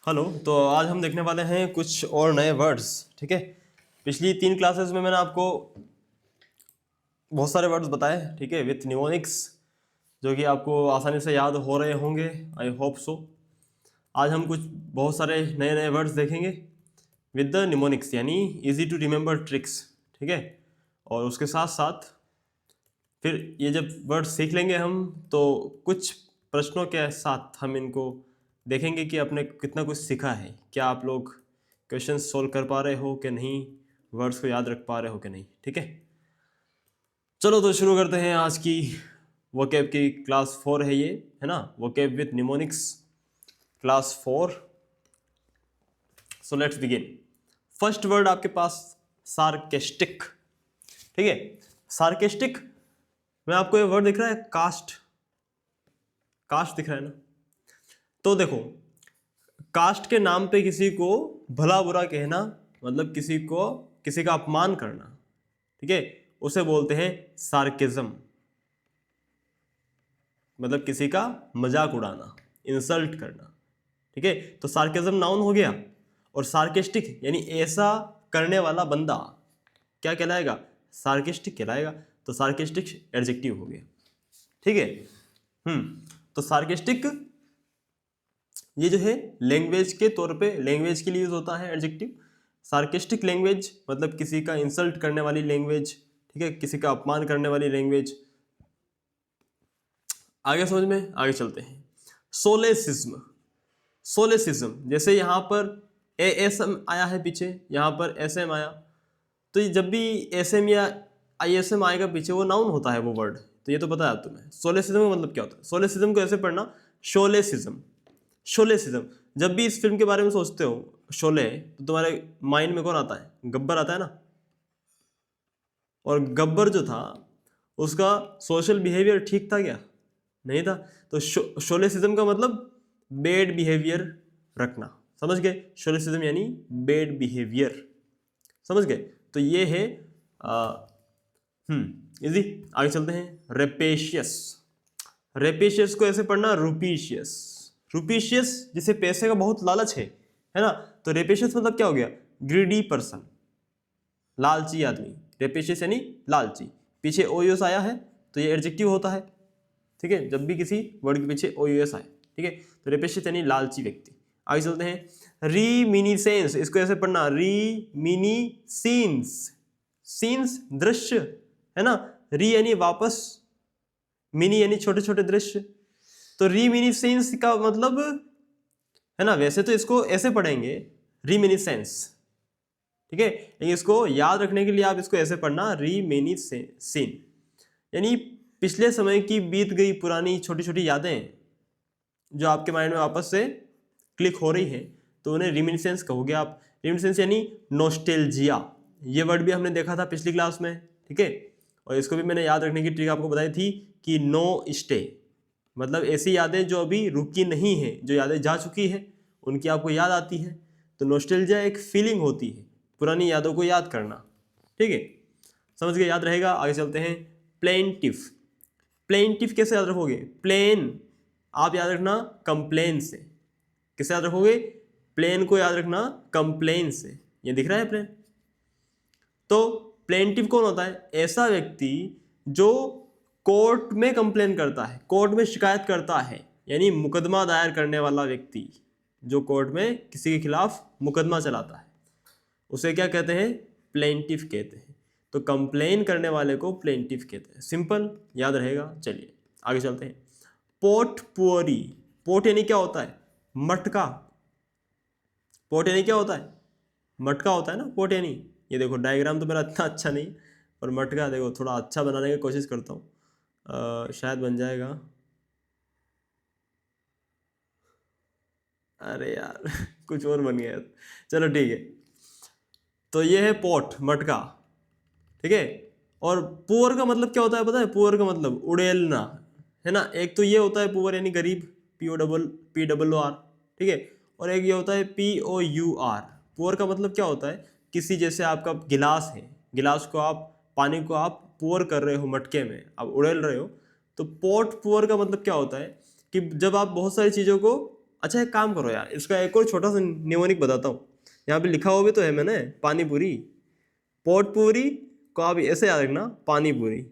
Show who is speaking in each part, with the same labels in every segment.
Speaker 1: Hello. तो आज हम देखने वाले हैं कुछ और नए वर्ड्स। ठीक है, पिछली 3 क्लासेस में मैंने आपको बहुत सारे वर्ड्स बताए, ठीक है, विथ निमोनिक्स, जो कि आपको आसानी से याद हो रहे होंगे। I hope so. आज हम कुछ बहुत सारे नए नए वर्ड्स देखेंगे विद द निमोनिक्स, यानी इजी टू रिमेंबर ट्रिक्स। ठीक है, और उसके साथ साथ फिर ये जब वर्ड सीख लेंगे हम, तो कुछ प्रश्नों के साथ हम इनको देखेंगे कि आपने कितना कुछ सीखा है, क्या आप लोग क्वेश्चन सोल्व कर पा रहे हो कि नहीं, वर्ड्स को याद रख पा रहे हो कि नहीं। ठीक है, चलो तो शुरू करते हैं आज की वोकैब की क्लास 4 है ये, है ना, vocab with mnemonics class 4। So let's begin. First word आपके पास सार्केस्टिक। ठीक है, सार्केस्टिक में आपको ये वर्ड दिख रहा है, कास्ट। कास्ट दिख रहा है ना। तो देखो, कास्ट के नाम पे किसी को भला बुरा कहना, मतलब किसी का अपमान करना, ठीक है, उसे बोलते हैं सार्केज्म। मतलब किसी का मजाक उड़ाना, इंसल्ट करना। ठीक है, तो सार्केज्म नाउन हो गया, और सार्केस्टिक यानी ऐसा करने वाला बंदा क्या कहलाएगा? सार्केस्टिक कहलाएगा। तो सार्केस्टिक एडजेक्टिव हो गया। ठीक है, तो सार्केस्टिक ये जो है लैंग्वेज के तौर पे, लैंग्वेज के लिए यूज होता है एडजेक्टिव। सार्केस्टिक लैंग्वेज मतलब किसी का इंसल्ट करने वाली लैंग्वेज, ठीक है, किसी का अपमान करने वाली लैंग्वेज। आगे समझ में, आगे चलते हैं। सोलेसिज्म। सोलेसिज्म, जैसे यहाँ पर एएसएम आया है पीछे, यहाँ पर एसएम आया, तो ये जब भी एसएम या आईएसएम आएगा पीछे, वो नाउन होता है वो वर्ड। तो ये तो पता है तुम्हें। सोलेसिज्म का मतलब क्या होता है? सोलेसिज्म को ऐसे पढ़ना, शोलेसिज्म। शोलेसिज्म, जब भी इस फिल्म के बारे में सोचते हो शोले, तो तुम्हारे माइंड में कौन आता है? गब्बर आता है ना। और गब्बर जो था, उसका सोशल बिहेवियर ठीक था क्या? नहीं था। तो शोलेसिज्म का मतलब बैड बिहेवियर रखना। समझ गए? शोलेसिज्म यानी बैड बिहेवियर। समझ गए? तो ये है इजी। आगे चलते हैं। रेपेशियस। रेपेशियस को ऐसे पढ़ना, रुपीशियस। रुपीशियस जिसे पैसे का बहुत लालच है ना। तो रेपेशियस मतलब क्या हो गया? ग्रीडी पर्सन, लालची आदमी। रेपेशियस यानी लालची। पीछे ओयूएस आया है तो ये एडजेक्टिव होता है। ठीक है, जब भी किसी वर्ड के पीछे ओयूएस आए, ठीक है, तो रेपेशियस यानी लालची व्यक्ति। आगे चलते हैं। रीमिनिसेंस, इसको ऐसे पढ़ना, रीमिनिसेंस। सीन्स दृश्य, है ना। री यानी वापस, मिनी यानी छोटे छोटे दृश्य। तो रीमिनिसेंस का मतलब, है ना, वैसे तो इसको ऐसे पढ़ेंगे रीमिनिसेंस, ठीक है, लेकिन इसको याद रखने के लिए आप इसको ऐसे पढ़ना, रीमिनिसेंस, यानी पिछले समय की बीत गई पुरानी छोटी छोटी यादें जो आपके माइंड में वापस से क्लिक हो रही हैं, तो उन्हें रिमिनिसेंस कहोगे आप। रिमिनिसेंस यानी नोस्टेल्जिया। ये वर्ड भी हमने देखा था पिछली क्लास में, ठीक है, और इसको भी मैंने याद रखने की ट्रिक आपको बताई थी कि नो स्टे, मतलब ऐसी यादें जो अभी रुकी नहीं है, जो यादें जा चुकी है उनकी आपको याद आती है। तो नोस्टेल्जिया एक फीलिंग होती है, पुरानी यादों को याद करना। ठीक है, समझ गए? याद रहेगा। आगे चलते हैं। प्लेंटिव। प्लेंटिव कैसे याद रखोगे? प्लेन आप याद रखना कंप्लेन से। किसे याद रखोगे? प्लेन को याद रखना कंप्लेन से। ये दिख रहा है प्लेन। तो प्लेंटिव कौन होता है? ऐसा व्यक्ति जो कोर्ट में कंप्लेन करता है, कोर्ट में शिकायत करता है, यानी मुकदमा दायर करने वाला व्यक्ति जो कोर्ट में किसी के खिलाफ मुकदमा चलाता है, उसे क्या कहते हैं? प्लेंटिव कहते हैं। तो कंप्लेन करने वाले को प्लेंटिव कहते हैं। सिंपल, याद रहेगा। चलिए आगे चलते हैं। पोट पुअरी। पोट यानी क्या होता है? मटका। पोट यानी क्या होता है? मटका होता है ना पोट यानी। ये देखो, डायग्राम तो मेरा इतना अच्छा नहीं, पर मटका देखो, थोड़ा अच्छा बनाने की कोशिश करता हूँ, शायद बन जाएगा। अरे यार कुछ और बन गया। चलो ठीक है, तो ये है पोट, मटका, ठीक है। और पुअर का मतलब क्या होता है पता है? पुअर का मतलब उड़ेलना, है ना। एक तो ये होता है पुअर यानी गरीब, POOR, ठीक है, और एक ये होता है POUR। पुअर का मतलब क्या होता है? किसी, जैसे आपका गिलास है, गिलास को आप, पानी को आप पुअर कर रहे हो मटके में, आप उड़ेल रहे हो। तो पोट पुअर का मतलब क्या होता है कि जब आप बहुत सारी चीज़ों को अच्छा एक काम करो यार, इसका एक और छोटा सा न्यूमोनिक बताता हूँ। यहाँ पे लिखा हुआ भी तो है मैंने, पानी पूरी। पोट पूरी को आप ऐसे याद रखना, पानी पूरी।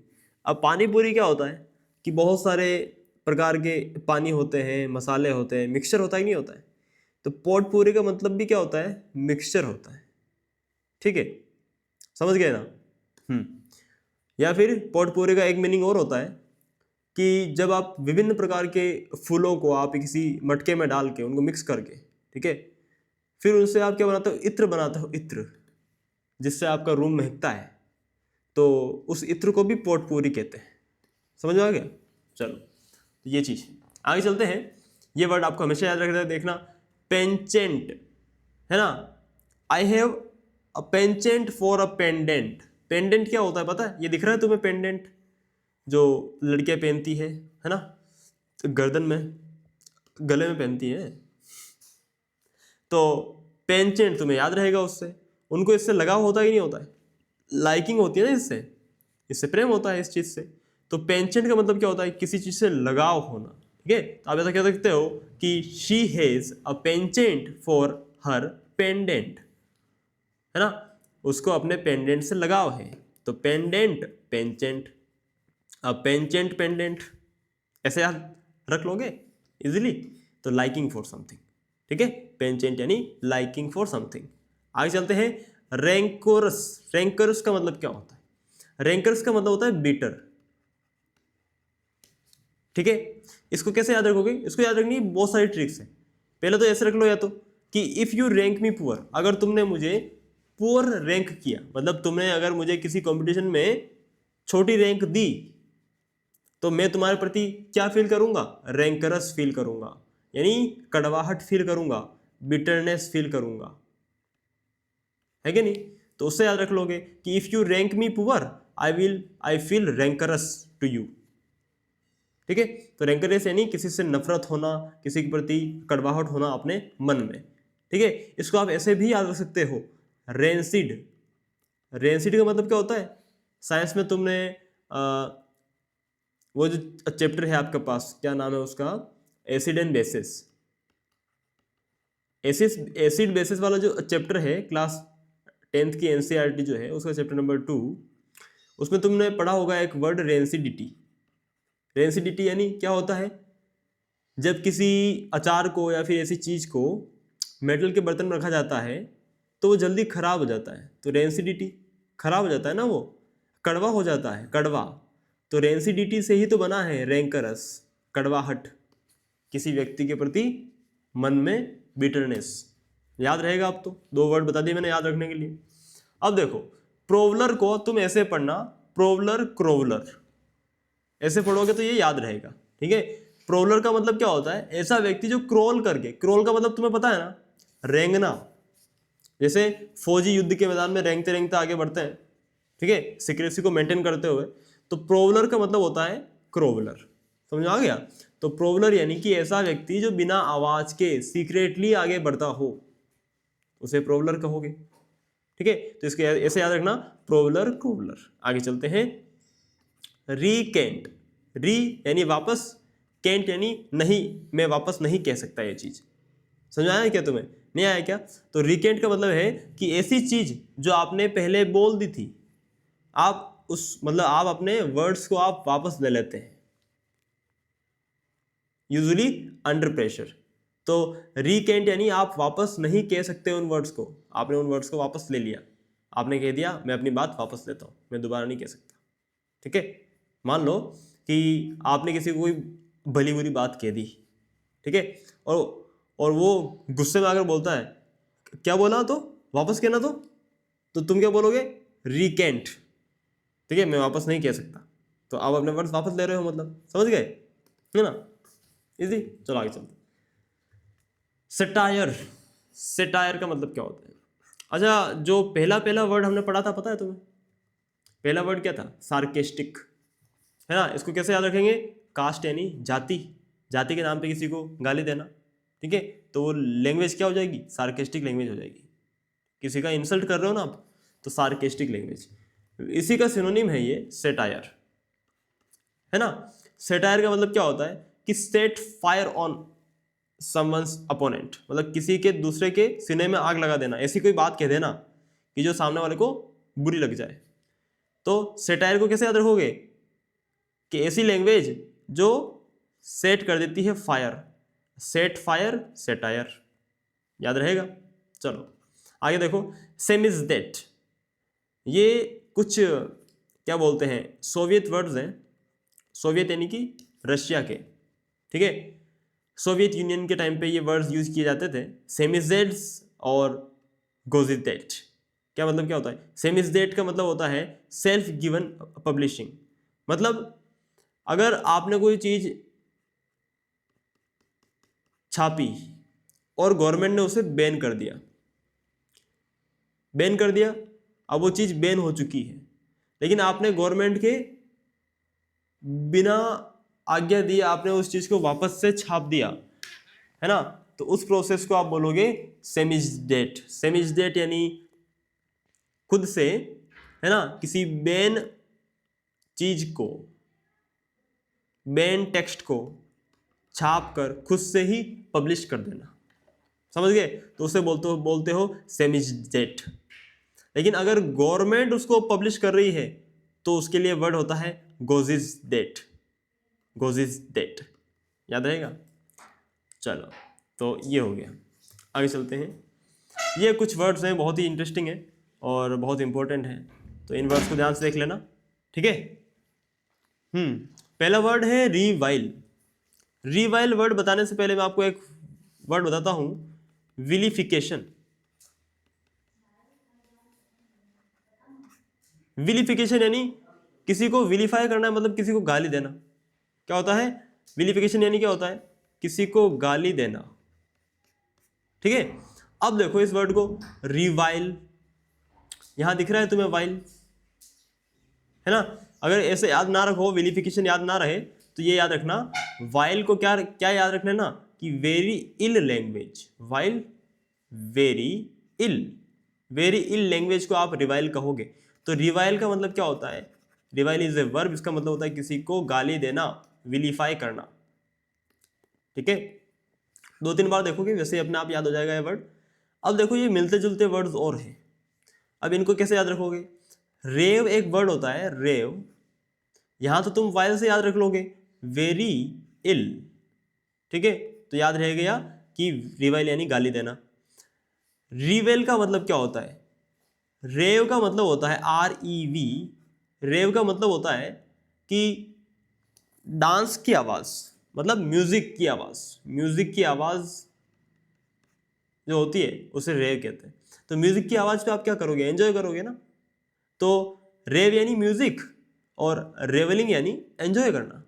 Speaker 1: अब पानी पूरी क्या होता है कि बहुत सारे प्रकार के पानी होते हैं, मसाले होते हैं, मिक्सचर होता है कि नहीं होता है। तो पोट पूरी का मतलब भी क्या होता है, मिक्सचर होता है। ठीक है, समझ गए ना। या फिर पोट पूरी का एक मीनिंग और होता है कि जब आप विभिन्न प्रकार के फूलों को आप किसी मटके में डाल के उनको मिक्स करके, ठीक है, फिर उनसे आप क्या बनाते हो, इत्र बनाते हो, इत्र, जिससे आपका रूम महकता है। तो उस इत्र को भी पोट पूरी कहते हैं। समझ में आ गया। चलो तो ये चीज़, आगे चलते हैं। ये वर्ड आपको हमेशा याद रखना, देखना, पेंचेंट, है ना। I have a penchant for a pendant. Pendant क्या होता है पता है, ये दिख रहा है तुम्हें, पेंडेंट जो लड़कियां पहनती है ना, गर्दन में, गले में पहनती है। तो पेंचेंट तुम्हें याद रहेगा उससे, उनको इससे लगाव होता है कि नहीं होता है, लाइकिंग होती है ना इससे, इससे प्रेम होता है इस चीज से। तो पेंचेंट का मतलब क्या होता है, किसी चीज से लगाव होना। ठीक है, तो आप ऐसा कह सकते हो कि she has a penchant for her pendant, है ना, उसको अपने पेंडेंट से लगाव है। तो पेंडेंट, पेंचेंट, अब पेंचेंट, पेंडेंट, ऐसे याद रख लोगे इजीली। तो लाइकिंग फॉर समथिंग, ठीक है, पेंचेंट यानी लाइकिंग फॉर समथिंग। आगे चलते हैं, रैंकोरस। रैंकोरस का मतलब क्या होता है, रैंकर्स का मतलब होता है बिटर। ठीक है, इसको कैसे याद रखोगे, इसको याद रखनी बहुत सारी ट्रिक्स है। पहले तो ऐसे रख लो, या तो कि if you rank me poor, अगर तुमने मुझे पुअर रैंक किया, मतलब तुमने अगर मुझे किसी कंपटीशन में छोटी रैंक दी, तो मैं तुम्हारे प्रति क्या फील करूंगा, रैंकरस फील करूंगा, यानी कड़वाहट फील करूंगा, बिटरनेस फील करूंगा, है कि नहीं। तो उससे याद रख लोगे कि if you rank me poor I feel rancorous to you. ठीक है, तो रैंकरस यानी किसी से नफरत होना, किसी के प्रति कड़वाहट होना अपने मन में। ठीक है, इसको आप ऐसे भी याद रख सकते हो, रेंसिड। रेंसिड का मतलब क्या होता है, साइंस में तुमने वो जो चैप्टर है आपके पास, क्या नाम है उसका, acid and bases. Acid basis वाला जो चैप्टर है क्लास 10th की एनसीईआरटी जो है उसका चैप्टर नंबर 2, उसमें तुमने पढ़ा होगा एक वर्ड, रेंसिडिटी। रेंसिडिटी यानी क्या होता है, जब किसी अचार को या फिर ऐसी चीज को मेटल के बर्तन में रखा जाता है तो वो जल्दी खराब हो जाता है। तो रेंसिडिटी, खराब हो जाता है ना, वो कड़वा हो जाता है, कड़वा। तो रेंसिडिटी से ही तो बना है रैंकरस, कड़वाहट, किसी व्यक्ति के प्रति मन में बिटरनेस। याद रहेगा। अब तो 2 वर्ड बता दिए मैंने याद रखने के लिए। अब देखो, प्रोवलर को तुम ऐसे पढ़ना, प्रोवलर, क्रोवलर, ऐसे पढ़ोगे तो ये याद रहेगा। ठीक है, प्रोवलर का मतलब क्या होता है, ऐसा व्यक्ति जो क्रोल करके, क्रोल का मतलब तुम्हें पता है ना, रेंगना। जैसे फौजी युद्ध के मैदान में रेंगते रेंगते आगे बढ़ते हैं, ठीक है, सिक्रेसी को मेंटेन करते हुए। तो प्रोवलर का मतलब होता है क्रोवलर। समझ आ गया। तो प्रोवलर यानी कि ऐसा व्यक्ति जो बिना आवाज के सीक्रेटली आगे बढ़ता हो, उसे प्रोवलर कहोगे। ठीक है, तो इसके ऐसे याद रखना, प्रोवलर, क्रोवलर। आगे चलते हैं, रीकेंट। री यानी वापस, कैंट यानी नहीं, मैं वापस नहीं कह सकता ये चीज। समझ आया क्या तुम्हें, नहीं आया क्या। तो रिकेंट का मतलब है कि ऐसी चीज जो आपने पहले बोल दी थी, आप उस मतलब आप अपने वर्ड्स को आप वापस ले लेते हैं, यूजुअली अंडर प्रेशर। तो रिकेंट यानी आप वापस नहीं कह सकते उन वर्ड्स को, आपने उन वर्ड्स को वापस ले लिया, आपने कह दिया मैं अपनी बात वापस लेता हूं, मैं दोबारा नहीं कह सकता। ठीक है, मान लो कि आपने किसी को कोई भली बुरी बात कह दी, ठीक है, और वो गुस्से में आकर बोलता है, क्या बोला तो वापस कहना, तो तुम क्या बोलोगे, रिकेंट। ठीक है, मैं वापस नहीं कह सकता, तो आप अपने वर्ड्स वापस ले रहे हो, मतलब समझ गए, है ना, इजी। चलो आगे चलते। सेटायर। सेटायर का मतलब क्या होता है। अच्छा, जो पहला पहला वर्ड हमने पढ़ा था पता है तुम्हें, पहला वर्ड क्या था, सार्केस्टिक, है ना। इसको कैसे याद रखेंगे, कास्ट यानी जाति, जाति के नाम पे किसी को गाली देना। ठीक है, तो वो लैंग्वेज क्या हो जाएगी, सार्केस्टिक लैंग्वेज हो जाएगी। किसी का इंसल्ट कर रहे हो ना आप, तो सार्केस्टिक लैंग्वेज, इसी का सिनोनिम है ये सेटायर, है ना। सेटायर का मतलब क्या होता है कि set fire on someone's opponent, मतलब किसी के दूसरे के सीने में आग लगा देना, ऐसी कोई बात कह देना कि जो सामने वाले को बुरी लग जाए। तो सेटायर को कैसे याद रखोगे कि ऐसी लैंग्वेज जो सेट कर देती है फायर, सेट फायर सेटायर, याद रहेगा। चलो आगे देखो, सेम इज दैट, ये कुछ क्या बोलते हैं सोवियत वर्ड्स हैं, सोवियत यानी कि रशिया के, ठीक है, सोवियत यूनियन के टाइम पे ये वर्ड्स यूज किए जाते थे, सेमिजेड्स और गोजिडेट। क्या मतलब क्या होता है? सेमिजेड का मतलब होता है सेल्फ गिवन पब्लिशिंग, मतलब अगर आपने कोई चीज छापी और गवर्नमेंट ने उसे बैन कर दिया, बैन कर दिया, अब वो चीज बैन हो चुकी है, लेकिन आपने गवर्नमेंट के बिना आज्ञा दिए आपने उस चीज को वापस से छाप दिया, है ना, तो उस प्रोसेस को आप बोलोगे सेमिजडेट। सेमिजडेट यानी खुद से, है ना, किसी बैन चीज को, बैन टेक्स्ट को छाप कर खुद से ही पब्लिश कर देना, समझ गए, तो उसे बोलते हो सेमिजडेट। लेकिन अगर गवर्नमेंट उसको पब्लिश कर रही है तो उसके लिए वर्ड होता है गोजिडेट, गोजिडेट, याद रहेगा। चलो तो ये हो गया, आगे चलते हैं। ये कुछ वर्ड्स हैं, बहुत ही इंटरेस्टिंग है और बहुत इंपॉर्टेंट है, तो इन वर्ड्स को ध्यान से देख लेना, ठीक है। पहला वर्ड है रीवाइल। रीवाइल वर्ड बताने से पहले मैं आपको एक वर्ड बताता हूं, विलिफिकेशन। विलिफिकेशन यानी किसी को विलीफाई करना है, मतलब किसी को गाली देना। क्या होता है विलिफिकेशन यानी? क्या होता है? किसी को गाली देना, ठीक है। अब देखो इस वर्ड को, रिवाइल, यहां दिख रहा है तुम्हें वाइल, है ना। अगर ऐसे याद ना रखो, विलिफिकेशन याद ना रहे, तो ये याद रखना, वाइल को क्या क्या याद रखना है ना, कि वेरी इल लैंग्वेज, वाइल वेरी इल, वेरी इल लैंग्वेज को आप रिवाइल कहोगे। तो रिवाइल का मतलब क्या होता है? रिवाइल इज ए वर्ब, इसका मतलब होता है किसी को गाली देना, विलीफाई करना, ठीक है। 2-3 बार देखोगे वैसे अपने आप याद हो जाएगा ये वर्ड। अब देखो ये मिलते जुलते वर्ड्स और हैं, अब इनको कैसे याद रखोगे? रेव एक वर्ड होता है, रेव, यहां तो तुम वाइल से याद रख लोगे वेरी इल, ठीक है, तो याद रह गया कि रिवाइल यानी गाली देना। रिवेल का मतलब क्या होता है? रेव का मतलब होता है REV, रेव का मतलब होता है कि डांस की आवाज, मतलब म्यूजिक की आवाज, म्यूजिक की आवाज जो होती है उसे रेव कहते हैं। तो म्यूजिक की आवाज पे आप क्या करोगे? एंजॉय करोगे ना। तो रेव यानी म्यूजिक और रेवलिंग यानी एंजॉय करना।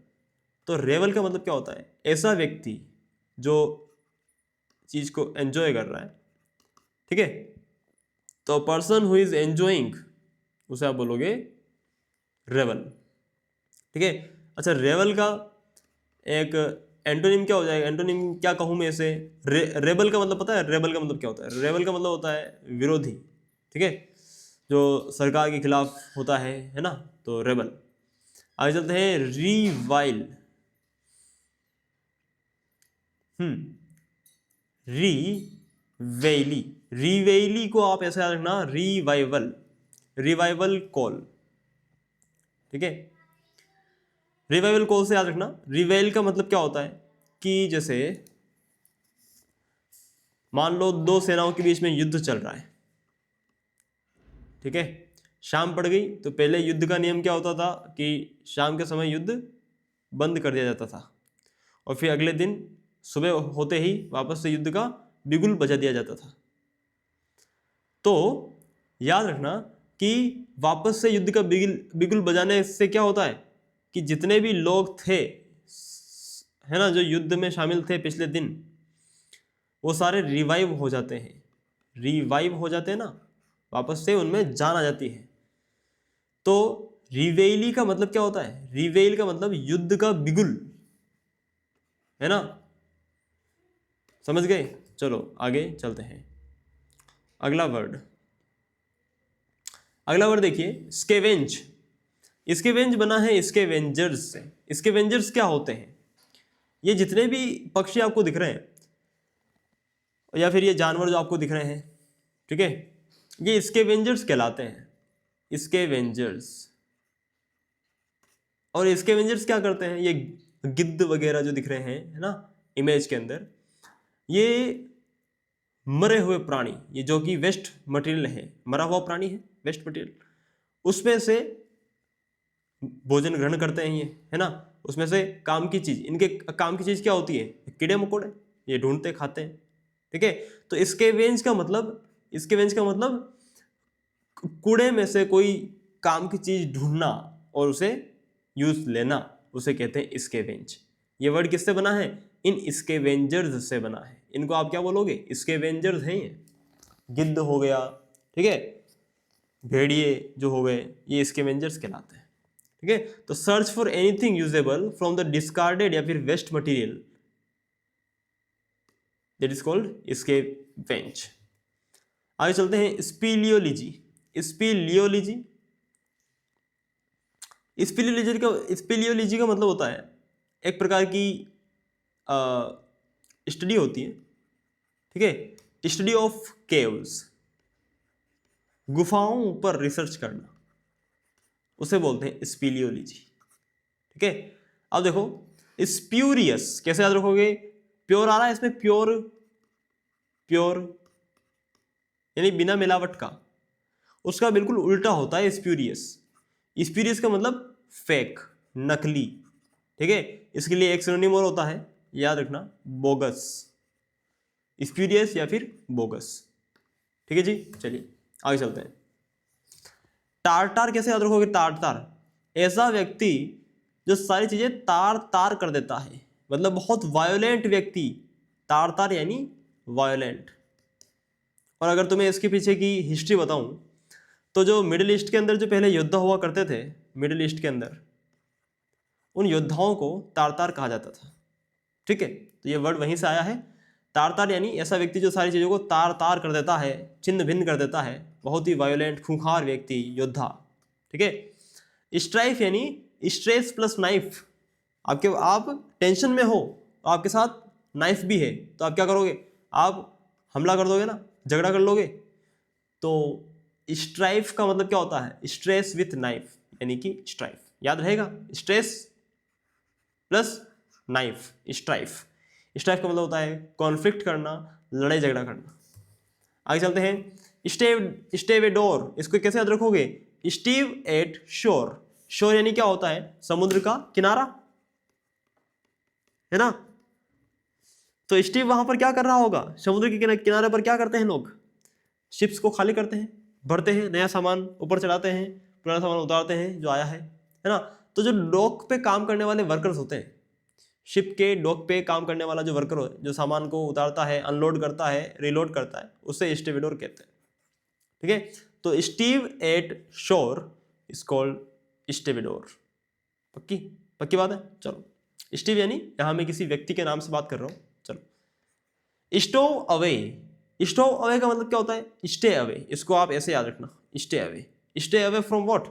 Speaker 1: तो रेवल का मतलब क्या होता है? ऐसा व्यक्ति जो चीज को एंजॉय कर रहा है, ठीक है। तो पर्सन हु इज एंजॉइंग, उसे आप बोलोगे रेवल, ठीक है। अच्छा, रेवल का एक एंटोनिम क्या हो जाएगा? एंटोनिम क्या कहूं मैं इसे? रेबल का मतलब पता है? रेबल का मतलब क्या होता है? रेबल का मतलब होता है विरोधी, ठीक है, जो सरकार के खिलाफ होता है ना, तो रेबल। आगे चलते हैं, रीवाइल। रीवेली, रीवेली को आप ऐसे याद रखना, रिवाइवल, रिवाइवल कॉल, ठीक है। रिवाइवल कॉल से याद रखना। रिवाइल का मतलब क्या होता है कि जैसे मान लो दो सेनाओं के बीच में युद्ध चल रहा है, ठीक है, शाम पड़ गई, तो पहले युद्ध का नियम क्या होता था कि शाम के समय युद्ध बंद कर दिया जाता था और फिर अगले दिन सुबह होते ही वापस से युद्ध का बिगुल बजा दिया जाता था। तो याद रखना कि वापस से युद्ध का बिगुल बजाने से क्या होता है कि जितने भी लोग थे, है ना, जो युद्ध में शामिल थे पिछले दिन, वो सारे रिवाइव हो जाते हैं, रिवाइव हो जाते हैं ना, वापस से उनमें जान आ जाती है। तो रिवेली का मतलब क्या होता है? रिवेल का मतलब युद्ध का बिगुल, है ना, समझ गए। चलो आगे चलते हैं। अगला वर्ड, अगला वर्ड देखिए, स्केवेंज। स्केवेंज बना है स्केवेंजर्स से। स्केवेंजर्स क्या होते हैं? ये जितने भी पक्षी आपको दिख रहे हैं, या फिर ये जानवर जो आपको दिख रहे हैं, ठीक है, ये स्कैवेंजर्स कहलाते हैं, स्कैवेंजर्स। और स्कैवेंजर्स क्या करते हैं, ये गिद्ध वगैरह जो दिख रहे हैं, है ना, इमेज के अंदर, ये मरे हुए प्राणी, ये जो कि वेस्ट मटेरियल है, मरा हुआ प्राणी है, वेस्ट मटेरियल, उसमें से भोजन ग्रहण करते हैं ये, है ना, उसमें से काम की चीज, इनके काम की चीज क्या होती है, कीड़े मकोड़े, ये ढूंढते खाते हैं, ठीक है। तो स्कैवेंज का मतलब कूड़े में से कोई काम की चीज ढूंढना और उसे यूज लेना, उसे कहते हैं स्कैवेंज। ये वर्ड किससे बना है, इन स्कैवेंजर्स से बना है। इनको आप क्या बोलोगे, स्कैवेंजर्स हैं ये। गिद्ध हो गया, ठीक है, भेड़िए जो हो गए, ये स्कैवेंजर्स कहलाते हैं, ठीक है। तो search for anything usable from the discarded या फिर waste material, that is called scavenge. आगे चलते हैं, स्पीलियोलॉजी। स्पीलियोलॉजी का मतलब होता है एक प्रकार की स्टडी होती है, ठीक है, स्टडी ऑफ केव्स, गुफाओं पर रिसर्च करना, उसे बोलते हैं स्पीलियोलॉजी, ठीक है। अब देखो स्प्यूरियस कैसे याद रखोगे, प्योर आ रहा है इसमें, प्योर यानी बिना मिलावट का, उसका बिल्कुल उल्टा होता है स्प्यूरियस का मतलब फेक, नकली, ठीक है। इसके लिए एक सिनोनिम और होता है, याद रखना, बोगस, स्प्यूरियस या फिर बोगस, ठीक है जी। चलिए आगे चलते हैं। टार्टार कैसे याद रखोगे, टार्टार ऐसा व्यक्ति जो सारी चीजें तार तार कर देता है, मतलब बहुत वायोलेंट व्यक्ति, टार्टार यानी वायोलेंट। और अगर तुम्हें इसके पीछे की हिस्ट्री बताऊं तो जो मिडिल ईस्ट के अंदर जो पहले योद्धा हुआ करते थे, मिडिल ईस्ट के अंदर, उन योद्धाओं को तारतार कहा जाता था, ठीक है। तो ये वर्ड वहीं से आया है, तारतार यानी ऐसा व्यक्ति जो सारी चीज़ों को तार तार कर देता है, छिन्न भिन्न कर देता है, बहुत ही वायोलेंट खूंखार व्यक्ति, योद्धा, ठीक है। स्ट्राइफ यानी स्ट्रेस प्लस नाइफ, आप टेंशन में हो, आपके साथ नाइफ भी है, तो आप क्या करोगे, आप हमला कर दोगे ना, झगड़ा कर लोगे। तो स्ट्राइफ का मतलब क्या होता है, स्ट्रेस विथ नाइफ, यानी कि स्ट्राइफ, याद रहेगा, स्ट्रेस प्लस नाइफ, स्ट्राइफ का मतलब होता है कॉन्फ्लिक्ट करना, लड़ाई झगड़ा करना। आगे चलते हैं, स्टेवेडोर, इसको कैसे याद रखोगे, स्टीव एट शोर, शोर यानी क्या होता है, समुद्र का किनारा, है ना। तो स्टीव वहां पर क्या कर रहा होगा, समुद्र के किनारे पर क्या करते हैं लोग, शिप्स को खाली करते हैं, भरते हैं, नया सामान ऊपर चढ़ाते हैं, पुराना सामान उतारते हैं जो आया है ना। तो जो डॉक पे काम करने वाले वर्कर्स होते हैं, शिप के डॉक पे काम करने वाला जो वर्कर हो, जो सामान को उतारता है, अनलोड करता है, रिलोड करता है, उसे स्टीवेडोर कहते हैं, ठीक है। तो स्टीव एट शोर इज कॉल्ड स्टीवेडोर, पक्की बात है। चलो, स्टीव यानी यहां मैं किसी व्यक्ति के नाम से बात कर रहा हूं। चलो, स्टोव अवे का मतलब क्या होता है, स्टे अवे, इसको आप ऐसे याद रखना, stay away from what,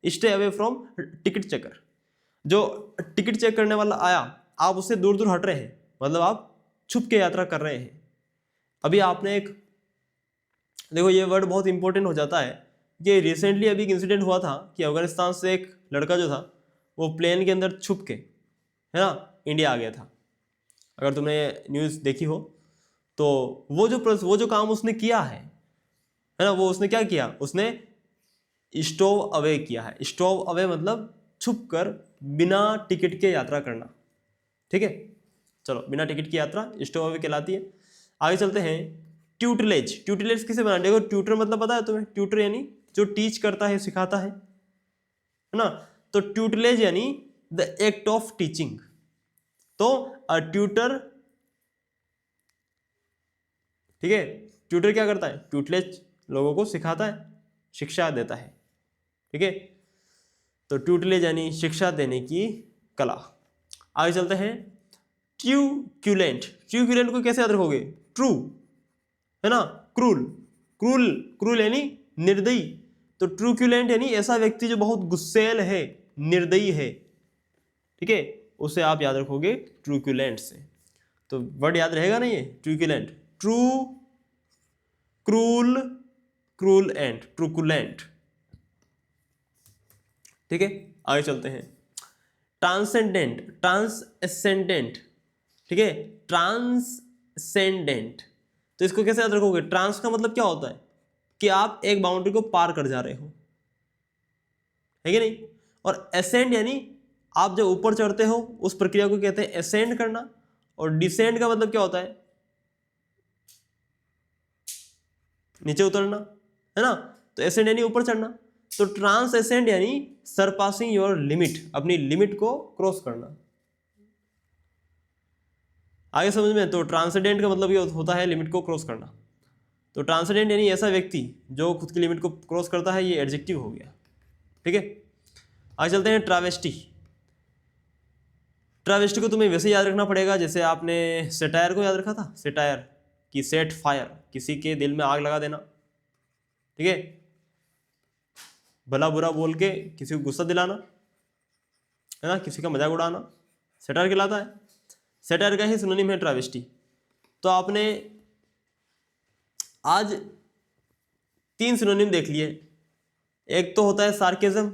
Speaker 1: stay away from ticket checker. जो टिकट चेक करने वाला आया, आप उससे दूर दूर हट रहे हैं, मतलब आप छुप के यात्रा कर रहे हैं। अभी आपने एक, देखो ये वर्ड बहुत इंपॉर्टेंट हो जाता है, कि रिसेंटली अभी एक इंसिडेंट हुआ था कि अफगानिस्तान से एक लड़का जो था वो प्लेन के अंदर छुप के, है ना, इंडिया आ गया था। अगर तुमने न्यूज़ देखी हो तो वो जो काम उसने किया है ना, वो उसने क्या किया, उसने स्टोव अवे किया है। स्टोव अवे मतलब छुप कर बिना टिकट के यात्रा करना, ठीक है। चलो, बिना टिकट की यात्रा स्टोव अवे कहलाती है। आगे चलते हैं, ट्यूटलेज किसे बना, देखो ट्यूटर मतलब पता है तुम्हें, ट्यूटर यानी जो टीच करता है, सिखाता है ना। तो ट्यूटलेज यानी द एक्ट ऑफ टीचिंग। तो अ ट्यूटर, ठीक है, ट्यूटर क्या करता है, ट्यूटलेज लोगों को सिखाता है, शिक्षा देता है, ठीक है। तो ट्यूटलेज यानी शिक्षा देने की कला। आगे चलते हैं, ट्यूक्यूलेंट को कैसे याद रखोगे, ट्रू, है ना, क्रूल यानी निर्दयी। तो ट्रूक्यूलेंट यानी ऐसा व्यक्ति जो बहुत गुस्सेल है, निर्दयी है, ठीक है, उसे आप याद रखोगे ट्रूक्यूलेंट से। तो वर्ड याद रहेगा ना ये ट्रूक्यूलेंट, ट्रू क्रूल क्रूल एंड ट्रूकुलेंट। ठीक है, आगे चलते हैं। ट्रांसेंडेंट ट्रांससेंडेंट, ठीक है, ट्रांससेंडेंट, तो इसको कैसे याद रखोगे? ट्रांस का मतलब क्या होता है कि आप एक बाउंड्री को पार कर जा रहे हो, है कि नहीं? और एसेंड यानी आप जब ऊपर चढ़ते हो उस प्रक्रिया को कहते हैं एसेंड करना। और डिसेंड का मतलब क्या होता है? नीचे उतरना, है ना? तो एसेंड यानी ऊपर चढ़ना। तो ट्रांस एसेंड यानी सरपासिंग योर लिमिट, अपनी लिमिट को क्रॉस करना। आगे समझ में? तो ट्रांसेंडेंट का मतलब ये होता है लिमिट को क्रॉस करना। तो ट्रांसेंडेंट यानी ऐसा व्यक्ति जो खुद की लिमिट को क्रॉस करता है, ये एडजेक्टिव हो गया। ठीक है, आगे चलते हैं। ट्रावेस्टी। ट्रावेस्टी को तुम्हें वैसे याद रखना पड़ेगा जैसे आपने सेटायर को याद रखा था। सेटायर की सेट फायर, किसी के दिल में आग लगा देना, ठीक है, भला बुरा बोल के किसी को गुस्सा दिलाना, है ना, किसी का मजाक उड़ाना, सेटायर कहलाता है। सेटायर का ही सिनोनिम है ट्रावेस्टी। तो आपने आज 3 सिनोनिम देख लिए। एक तो होता है सार्केज्म,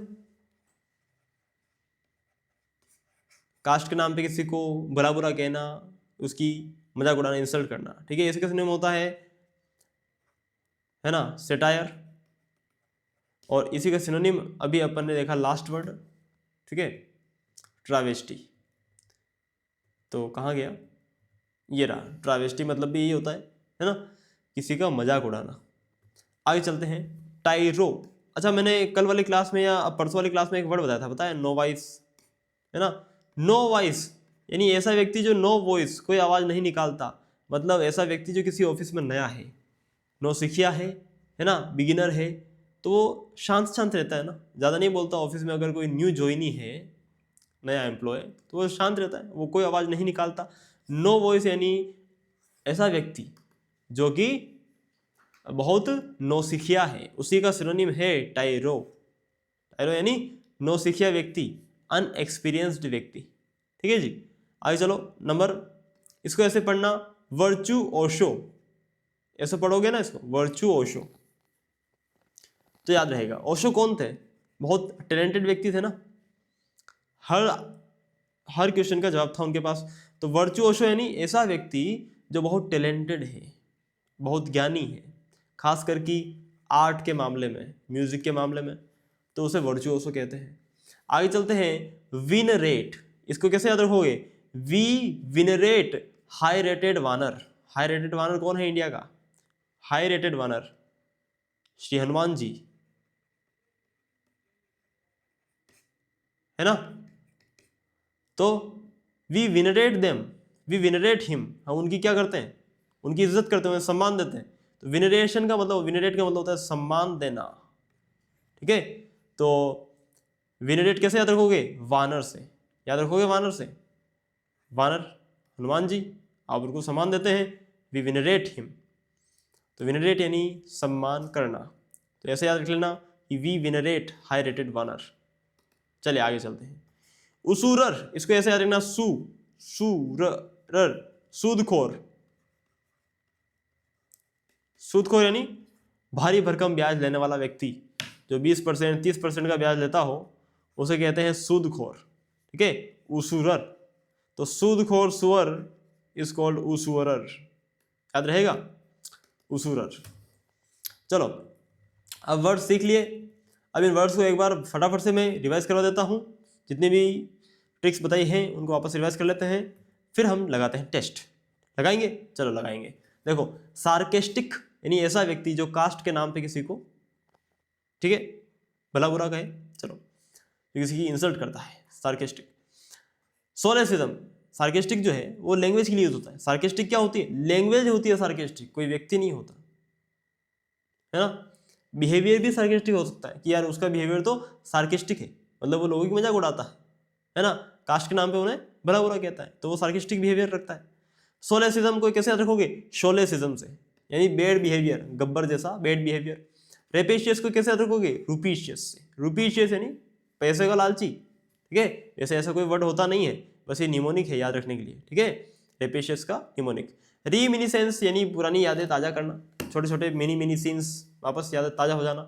Speaker 1: कास्ट के नाम पे किसी को भला बुरा कहना, उसकी मजाक उड़ाना, इंसल्ट करना, ठीक है, इसी का सिनोनिम होता है ना, सेटायर। और इसी का सिनोनिम अभी अपन ने देखा लास्ट वर्ड, ठीक है, ट्रावेस्टी। तो कहाँ गया? ये रहा। ट्रावेस्टी मतलब भी यही होता है ना, किसी का मजाक उड़ाना। आगे चलते हैं। टाइरो। अच्छा, मैंने कल वाली क्लास में या परसों वाली क्लास में एक वर्ड बताया था, बताया, नो वॉइस, है ना। नो वॉइस यानी ऐसा व्यक्ति जो नो वॉइस, कोई आवाज़ नहीं निकालता, मतलब ऐसा व्यक्ति जो किसी ऑफिस में नया है, नौसिखिया है ना, बिगिनर है, तो वो शांत शांत रहता है ना, ज़्यादा नहीं बोलता। ऑफिस में अगर कोई न्यू ज्वाइनी है, नया एम्प्लॉय, तो वो शांत रहता है, वो कोई आवाज़ नहीं निकालता। नो वॉइस यानी ऐसा व्यक्ति जो कि बहुत नौसिखिया है, उसी का सिनोनिम है टाइरो। टाइरो यानी नौसिखिया व्यक्ति, अनएक्सपीरियंस्ड व्यक्ति। ठीक है जी, आगे चलो। नंबर, इसको ऐसे पढ़ना, वर्चू ओशो, ऐसे पढ़ोगे ना इसको, वर्चू ओशो, तो याद रहेगा। ओशो कौन थे? बहुत टैलेंटेड व्यक्ति थे ना, हर क्वेश्चन का जवाब था उनके पास। तो वर्चू ओशो यानी ऐसा व्यक्ति जो बहुत टैलेंटेड है, बहुत ज्ञानी है, खास करके आर्ट के मामले में, म्यूजिक के मामले में, तो उसे वर्चुओसो कहते हैं। आगे चलते हैं। विनरेट, इसको कैसे याद रखोगे? वी विनरेट हाई रेटेड वानर। हाई रेटेड वानर कौन है इंडिया का? हाई रेटेड वानर श्री हनुमान जी, है ना। तो वी विनरेट देम, वी विनरेट हिम, हम उनकी क्या करते हैं? उनकी इज्जत करते हैं, सम्मान देते हैं। तो विनरेशन का मतलब, विनरेट का मतलब होता है सम्मान देना, ठीक है। तो विनरेट कैसे याद रखोगे? वानर से याद रखोगे, वानर से। वानर हनुमान जी, आप उनको सम्मान देते हैं, वी विनरेट हिम। तो विनरेट यानी सम्मान करना, तो ऐसे याद रख लेना कि वी विनरेट हाई रेटेड वानर। चलिए आगे चलते हैं। उसूरर, इसको ऐसे याद रखना, सूरर, सूदखोर। सूदखोर यानी भारी भरकम ब्याज लेने वाला व्यक्ति, जो 20% 30% का ब्याज लेता हो, उसे कहते हैं सूदखोर, ठीक है, उसूरर। तो सूदखोर सुअर इज कॉल्ड उसूरर, याद रहेगा, उसूरर। चलो, अब वर्ड सीख लिए। अब इन वर्ड्स को एक बार फटाफट से मैं रिवाइज करवा देता हूँ, जितनी भी ट्रिक्स बताई हैं उनको वापस रिवाइज कर लेते हैं, फिर हम लगाते हैं टेस्ट। लगाएंगे? चलो लगाएंगे। देखो, सार्केस्टिक यानी ऐसा व्यक्ति जो कास्ट के नाम पे किसी को, ठीक है, भला बुरा कहे, चलो, जो किसी की इंसल्ट करता है, सार्केस्टिक। सोलेसिज्म, सार्केस्टिक जो है वो लैंग्वेज के लिए यूज होता है। सार्केस्टिक क्या होती है? लैंग्वेज होती है सार्केस्टिक, कोई व्यक्ति नहीं होता, है ना। बिहेवियर भी सार्केस्टिक हो सकता है कि यार उसका बिहेवियर तो सार्केस्टिक है, मतलब वो लोगों की मजाक उड़ाता है ना, कास्ट के नाम पे उन्हें भला बुरा कहता है, तो वो सार्केस्टिक बिहेवियर रखता है। सोलेसिज्म को कैसे याद रखोगे? शोलेसिज्म से, यानी बैड बिहेवियर, गब्बर जैसा बैड बिहेवियर। रेपेशियस को कैसे याद रखोगे? रूपीशियस से। रूपीशियस यानी पैसे का लालची, ठीक है, वैसे ऐसा कोई वर्ड होता नहीं है, बस ये निमोनिक है याद रखने के लिए, ठीक है, रेपेशियस का निमोनिक। रीमिनिसेंस यानी पुरानी यादें ताज़ा करना, छोटे छोटे मिनी सीन्स वापस याद ताज़ा हो जाना।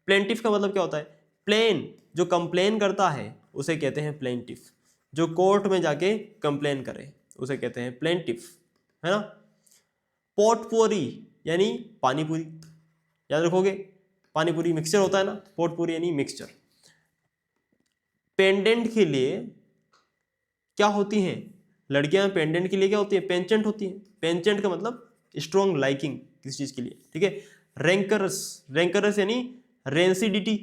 Speaker 1: प्लेंटिफ का मतलब क्या होता है? प्लेन, जो कंप्लेन करता है उसे कहते हैं प्लेंटिफ, जो कोर्ट में जाके कंप्लेन करे उसे कहते हैं प्लेंटिफ, है ना। पोटपोरी यानी पानीपुरी, याद रखोगे, पानीपुरी मिक्सचर होता है ना, पोटपोरी यानी मिक्सचर। पेंडेंट के लिए क्या होती हैं लड़कियां? पेंडेंट के लिए क्या होती है? पेंचेंट होती है। पेंचेंट का मतलब स्ट्रॉन्ग लाइकिंग किसी चीज के लिए, ठीक है। रैंकरस, रैंकरस यानी रेंसिडिटी,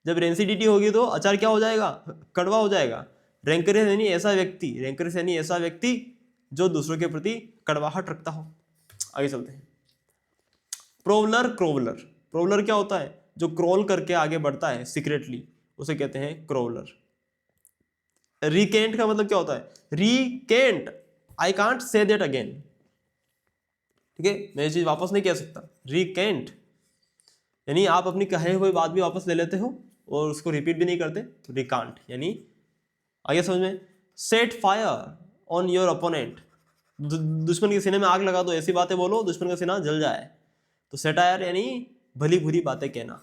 Speaker 1: जब रेंसिडिटी होगी तो अचार क्या हो जाएगा? कड़वा हो जाएगा। रैंकरस यानी ऐसा व्यक्ति, रैंकरस यानी ऐसा व्यक्ति जो दूसरों के प्रति कड़वाहट रखता हो। आगे चलते हैं। प्रोवलर, क्रोवलर, प्रोवलर क्या होता है? जो क्रोल करके आगे बढ़ता है सीक्रेटली, उसे कहते हैं क्रोवलर। रिकेंट का मतलब क्या होता है? Recant, I can't say that again, ठीक है, मैं ये चीज वापस नहीं कह सकता। रिकेंट यानी आप अपनी कहे हुए बात भी वापस ले लेते हो और उसको रिपीट भी नहीं करते, तो रिकांट यानी, आगे समझ में। Set fire on your opponent, दुश्मन के सीने में आग लगा दो, ऐसी बातें बोलो दुश्मन का सीना जल जाए, तो सेटायर यानी भली बुरी बातें कहना,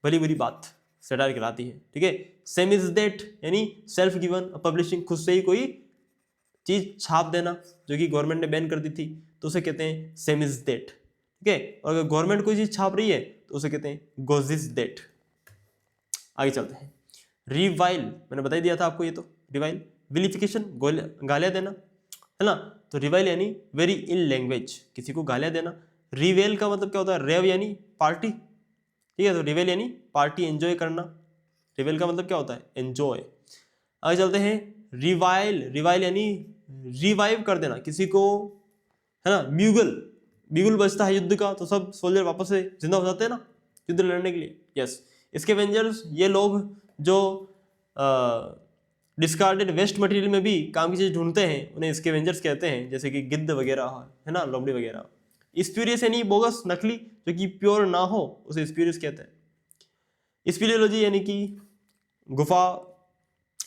Speaker 1: भली बुरी बात सेटायर कहलाती है, ठीक है। सेम इज दैट यानी सेल्फ गिवन पब्लिशिंग, खुद से ही कोई चीज छाप देना जो कि गवर्नमेंट ने बैन कर दी थी, तो उसे कहते हैं सेम इज दैट, ठीक है। और अगर गवर्नमेंट कोई चीज छाप रही है तो उसे कहते हैं गोज इज दैट। आगे चलते हैं। रिवाइल, मैंने बता ही दिया था आपको ये तो, रिवाइल विलिफिकेशन, गालियां देना, है ना। तो रिवाइल यानी वेरी इन लैंग्वेज, किसी को गालियां देना। रिवेल का मतलब क्या होता है? रेव यानी पार्टी, ठीक है, तो रिवेल यानी पार्टी एंजॉय करना। रिवेल का मतलब क्या होता है? एंजॉय। आगे चलते हैं। रिवाइल, रिवाइल यानी रिवाइव कर देना किसी को, है ना। ब्यूगल, ब्यूगल बजता है युद्ध का तो सब सोल्जर वापस से जिंदा हो जाते हैं ना युद्ध लड़ने के लिए। यस, स्कैवेंजर्स ये लोग जो डिस्कार्डेड वेस्ट मटेरियल में भी काम की चीज ढूंढते हैं उन्हें स्कैवेंजर्स कहते हैं, जैसे कि गिद्ध वगैरह, है ना, लोमड़ी वगैरह। स्प्यूरियस यानी बोगस, नकली, जो कि प्योर ना हो उसे स्प्यूरियस कहते हैं। स्पिलियोलॉजी यानी कि गुफा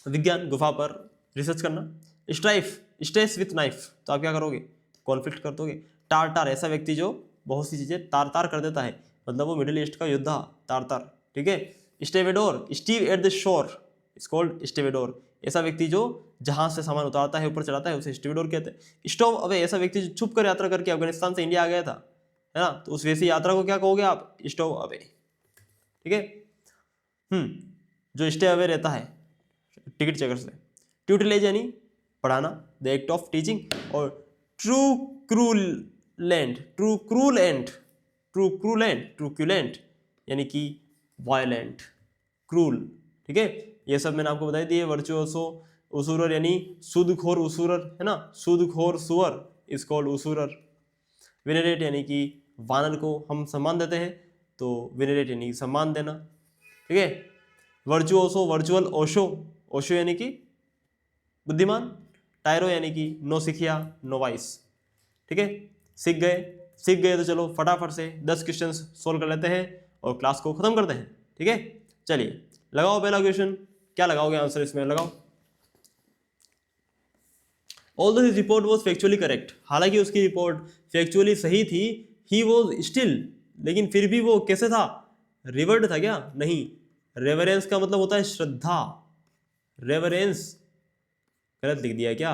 Speaker 1: विज्ञान, गुफा पर रिसर्च करना। स्ट्राइफ, स्ट्रेस विथ नाइफ, तो आप क्या करोगे? कॉन्फ्लिक्ट कर दोगे। टारटार, ऐसा व्यक्ति जो बहुत सी चीजें तार तार कर देता है, मतलब वो मिडिल ईस्ट का योद्धा, तार, ठीक है। Stevedore, Steve at the shore is called stevedore, ऐसा व्यक्ति जो जहाज से सामान उतारता है, ऊपर चलाता है, उसे स्टेवेडोर कहते हैं। स्टोव अवे, ऐसा व्यक्ति जो छुप कर यात्रा करके अफगानिस्तान से इंडिया आ गया था, है ना, तो उस वैसी यात्रा को क्या कहोगे आप? स्टोव अवे, ठीक है। जो स्टे अवे रहता है टिकट चेकर से। ट्यूटिलेज यानी पढ़ाना, द एक्ट ऑफ टीचिंग। और ट्रू क्रूलेंट, ट्रू क्रूलेंट, ट्रू क्रूलेंट, ट्रूक्यूलेंट यानी कि वायलेंट, क्रूल, ठीक है। ये सब मैंने आपको बता दिए। वर्चुओसो, उसूरर यानी सूदखोर उसूरर, है ना, सूदखोर सुअर इज कॉल्ड उसूरर। वेनेरेट यानी कि वानर को हम सम्मान देते हैं, तो वेनेरेट यानी सम्मान देना, ठीक है। वर्चुओसो, वर्चुअल ओशो, ओशो यानी कि बुद्धिमान। टायरो यानी कि नो सिखिया, नो वाइस, ठीक है। सीख गए तो चलो फटाफट से 10 क्वेश्चन सोल्व कर लेते हैं और क्लास को खत्म करते हैं, ठीक है। चलिए लगाओ पहला क्वेश्चन, क्या लगाओगे आंसर इसमें? लगाओ। Although his report was factually correct, हालांकि उसकी रिपोर्ट फैक्चुअली सही थी। ही वॉज स्टिल, लेकिन फिर भी वो कैसे था? रिवर्ड था क्या? नहीं, रेवरेंस का मतलब होता है श्रद्धा। रेवरेंस गलत लिख दिया क्या?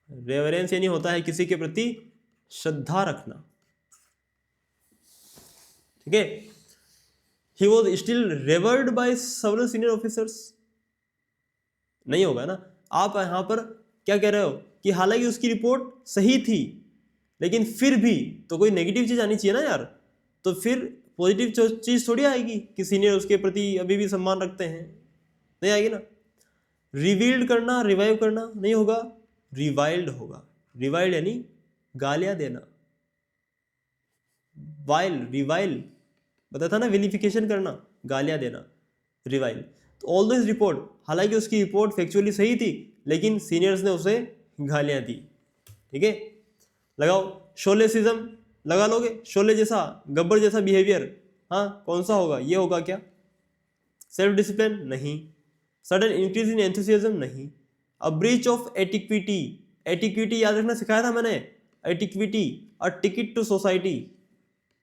Speaker 1: रेवरेंस यानी होता है किसी के प्रति श्रद्धा रखना, ठीक है। He was still reward by several senior officers, नहीं होगा ना। आप यहां पर क्या कह रहे हो कि हालांकि उसकी रिपोर्ट सही थी लेकिन फिर भी, तो कोई नेगेटिव चीज आनी चाहिए ना यार, तो फिर पॉजिटिव चीज थोड़ी आएगी कि सीनियर उसके प्रति अभी भी सम्मान रखते हैं, नहीं आएगी ना। रिवील्ड करना, रिवाइव करना नहीं होगा, रिवाइल्ड होगा। रिवाइल्ड यानी गालियां देना। वाइल, रिवाइल बताया था ना, विलिफिकेशन करना, गालियां देना, रिवाइल। तो ऑल दिस रिपोर्ट, हालांकि उसकी रिपोर्ट फैक्चुअली सही थी लेकिन सीनियर्स ने उसे गालियां दी, ठीक है। लगाओ। शोलेसिज्म लगा लोगे, शोले जैसा, गब्बर जैसा बिहेवियर, हाँ कौन सा होगा? ये होगा क्या? सेल्फ डिसिप्लिन नहीं। सडन इंक्रीज इन एंथुसियाज्म नहीं। अ ब्रीच ऑफ एटिक्विटी, एटिक्विटी याद रखना सिखाया था मैंने, etiquette a ticket to society,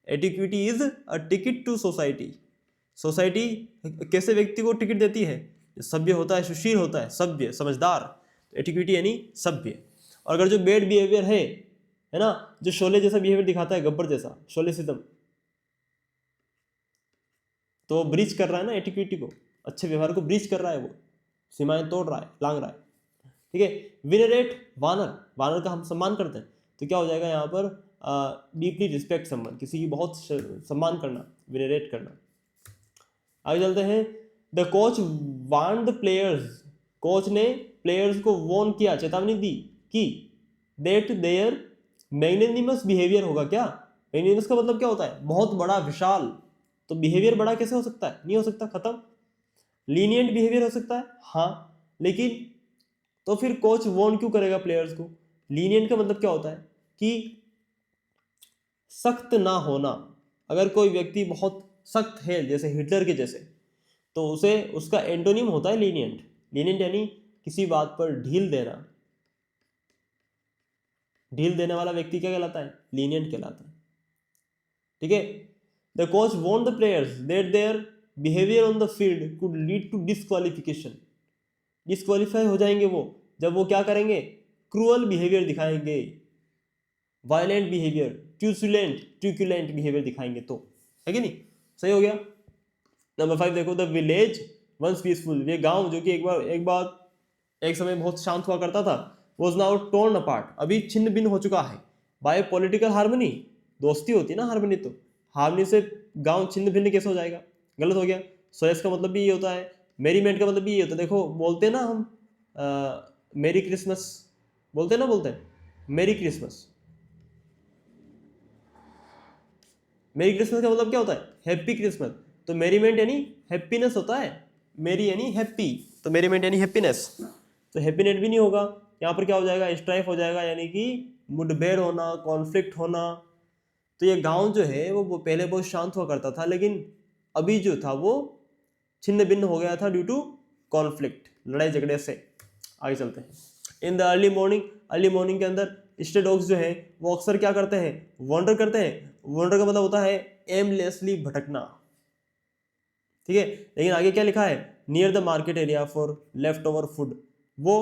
Speaker 1: etiquette is a ticket to society. Society कैसे व्यक्ति को टिकट देती है, सभ्य होता है, सुशील होता है, सभ्य समझदार, तो एटिक्विटी यानी सभ्य। और अगर जो बैड बिहेवियर है ना, जो शोले जैसा बिहेवियर दिखाता है, गब्बर जैसा, शोलेसिज्म, तो वो ब्रीच कर रहा है ना एटिक्विटी को, अच्छे व्यवहार को ब्रीच कर रहा है, वो सीमाएं तोड़ रहा है, लांग रहा है, ठीक है। विनरेट वानर, वानर का हम सम्मान करते हैं, तो क्या हो जाएगा यहाँ पर, डीपली रिस्पेक्ट समवन, किसी की बहुत सम्मान करना, विनरेट करना। आगे चलते हैं, the coach warn the players, coach ने प्लेयर्स को वॉर्न किया, चेतावनी दी कि दैट देयर मैग्नेनिमस बिहेवियर होगा। क्या मैग्नेनिमस का मतलब क्या होता है, बहुत बड़ा, विशाल, तो बिहेवियर बड़ा कैसे हो सकता है, नहीं हो सकता, खत्म। लीनियंट बिहेवियर हो सकता है, हाँ, लेकिन तो फिर कोच वॉर्न क्यों करेगा प्लेयर्स को। लीनियंट का मतलब क्या होता है कि सख्त ना होना, अगर कोई व्यक्ति बहुत सख्त है जैसे हिटलर के जैसे, तो उसे उसका एंटोनिम होता है लीनियंट। लीनियंट यानी किसी बात पर ढील देना, ढील देने वाला व्यक्ति क्या कहलाता है, लीनियंट कहलाता है, ठीक है। The coach warn the players that their behaviour on the field could lead to disqualification, disqualify हो जाएंगे वो जब वो क्या करेंगे, क्रूअल बिहेवियर दिखाएंगे, वायलेंट बिहेवियर, ट्यूकुलेंट बिहेवियर दिखाएंगे, तो है कि नहीं, सही हो गया। नंबर 5 देखो, द विलेज वंस पीसफुल, ये गांव जो कि एक समय बहुत शांत हुआ करता था, वॉज नाउ टोर्न अपार्ट, अभी छिन्न भिन्न हो चुका है, बाय पॉलिटिकल हार्मनी, दोस्ती होती है ना हार्मनी, तो हार्मनी से गांव छिन्न भिन्न कैसे हो जाएगा, गलत हो गया। सोयस का मतलब भी ये होता है, मेरीमेंट का मतलब भी ये होता है, देखो बोलते हैं ना हम मेरी क्रिसमस बोलते हैं ना, बोलते हैं मेरी क्रिसमस, मेरी क्रिसमस का मतलब क्या होता है, हैप्पी क्रिसमस, तो मेरीमेंट यानी हैप्पीनेस होता है, मेरी यानी हैप्पी, तो मेरीमेंट यानी हैप्पीनेस, तो हैप्पीनेट भी नहीं होगा, यहाँ पर क्या हो जाएगा, स्ट्राइफ हो जाएगा, यानी कि मुठभेड़ होना, कॉन्फ्लिक्ट होना। तो ये गांव जो है वो पहले बहुत शांत हुआ करता था, लेकिन अभी जो था वो छिन्न भिन्न हो गया था ड्यू टू कॉन्फ्लिक्ट, लड़ाई झगड़े से। आगे चलते हैं, इन द अर्ली मॉर्निंग के अंदर स्टे डॉग्स जो है वो अक्सर क्या करते हैं, वॉन्डर करते हैं। वॉन्डर का मतलब होता है एमलेसली भटकना, ठीक है। लेकिन आगे क्या लिखा है, near the market area for left over food, वो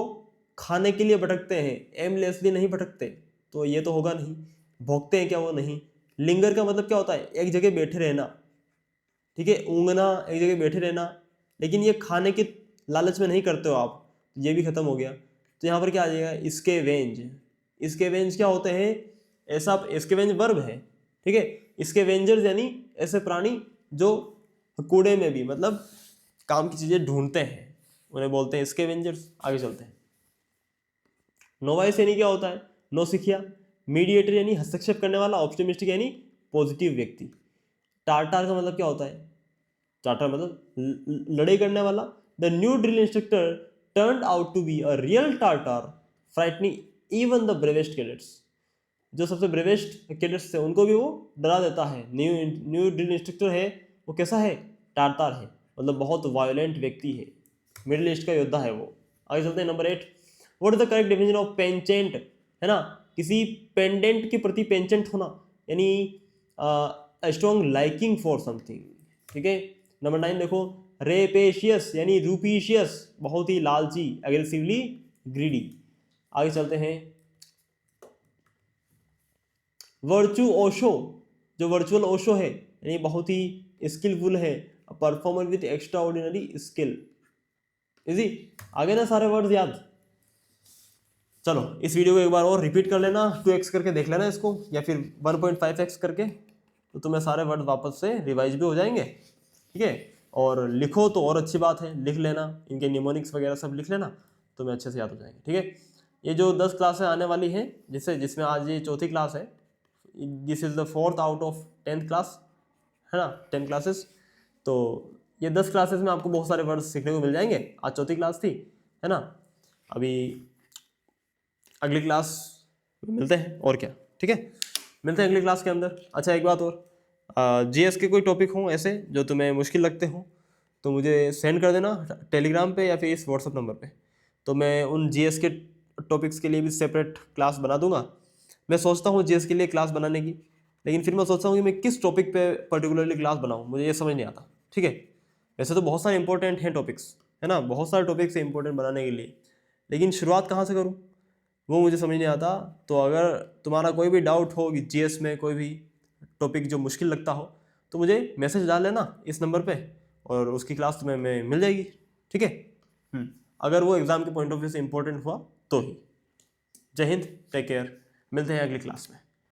Speaker 1: खाने के लिए भटकते हैं, एमलेसली नहीं भटकते, तो ये तो होगा नहीं, भोगते हैं क्या वो, नहीं। लिंगर का मतलब क्या होता है, एक जगह बैठे रहना, ठीक है, ऊँगना, एक जगह बैठे रहना, लेकिन ये खाने के लालच में नहीं करते हो आप, ये भी खत्म हो गया। तो यहाँ पर क्या आ जाएगा, स्केवेंज क्या होते हैं, ऐसा स्केवेंज वर्ब है, ठीक है। स्केवेंजर्स यानी ऐसे प्राणी जो कूड़े में भी मतलब काम की चीजें ढूंढते हैं, उन्हें बोलते हैं स्केवेंजर्स। आगे चलते हैं, नोवाइस यानी क्या होता है, नौसिखिया। मीडिएटर यानी हस्तक्षेप करने वाला, ऑप्टिमिस्टिक यानी पॉजिटिव व्यक्ति। टार्टार का मतलब क्या होता है, टार्टार मतलब लड़ाई करने वाला। The new drill instructor turned out to be a real tartar, frightening even the bravest cadets, जो सबसे ब्रेवेस्ट कैडेट्स थे उनको भी वो डरा देता है। न्यू ड्रिल इंस्ट्रक्टर है वो कैसा है, टार्टार है, मतलब बहुत वायलेंट व्यक्ति है, मिडिल ईस्ट का योद्धा है वो। आगे चलते हैं, number 8, what is the correct definition of penchant, है ना, किसी पेंडेंट के प्रति पेंचेंट होना, यानी स्ट्रॉन्ग लाइकिंग फॉर समथिंग, ठीक है। नंबर 9 देखो, रेपेशियस यानी रूपीशियस, बहुत ही लालची, एग्रेसिवली ग्रीडी। आगे चलते हैं, वर्चुओशो, जो वर्चुअल ओशो है यानी बहुत ही स्किलफुल है, performer with extra ordinary skill. Easy, आगे ना सारे वर्ड्स याद। चलो इस वीडियो को एक बार और रिपीट कर लेना, 2x करके देख लेना इसको, या फिर 1.5x करके, तो तुम्हें सारे वर्ड वापस से रिवाइज भी हो जाएंगे, ठीक है। और लिखो तो और अच्छी बात है, लिख लेना, इनके निमोनिक्स वगैरह सब लिख लेना, तुम्हें अच्छे से याद हो जाएंगे, ठीक है। ये जो 10 क्लासें आने वाली हैं, जिसमें आज ये चौथी क्लास है, this is the 4th out of 10th class, है ना, 10 क्लासेस। तो ये 10 क्लासेस में आपको बहुत सारे वर्ड्स सीखने को मिल जाएंगे। आज चौथी क्लास थी, है ना, अभी अगली क्लास में मिलते हैं, और क्या, ठीक है, मिलते हैं अगली क्लास के अंदर। अच्छा एक बात और, जीएस के कोई टॉपिक हों ऐसे जो तुम्हें मुश्किल लगते हों, तो मुझे सेंड कर देना टेलीग्राम पे या फिर इस व्हाट्सअप नंबर पे, तो मैं उन जीएस के टॉपिक्स के लिए भी सेपरेट क्लास बना दूंगा। मैं सोचता हूँ जीएस के लिए क्लास बनाने की, लेकिन फिर मैं सोचता हूँ कि मैं किस टॉपिक पे पर्टिकुलरली क्लास बनाऊँ, मुझे ये समझ नहीं आता। ठीक है, वैसे तो बहुत सारे इंपॉर्टेंट हैं टॉपिक्स, है ना, बहुत सारे टॉपिक्स हैं इंपॉर्टेंट बनाने के लिए, लेकिन शुरुआत कहाँ से करूँ वो मुझे समझ नहीं आता। तो अगर तुम्हारा कोई भी डाउट हो जीएस में, कोई भी टॉपिक जो मुश्किल लगता हो, तो मुझे मैसेज डाल लेना इस नंबर पे और उसकी क्लास तुम्हें मैं मिल जाएगी। ठीक है, अगर वो एग्जाम के पॉइंट ऑफ व्यू से इंपॉर्टेंट हुआ तो ही। जय हिंद, टेक केयर, मिलते हैं अगली क्लास में।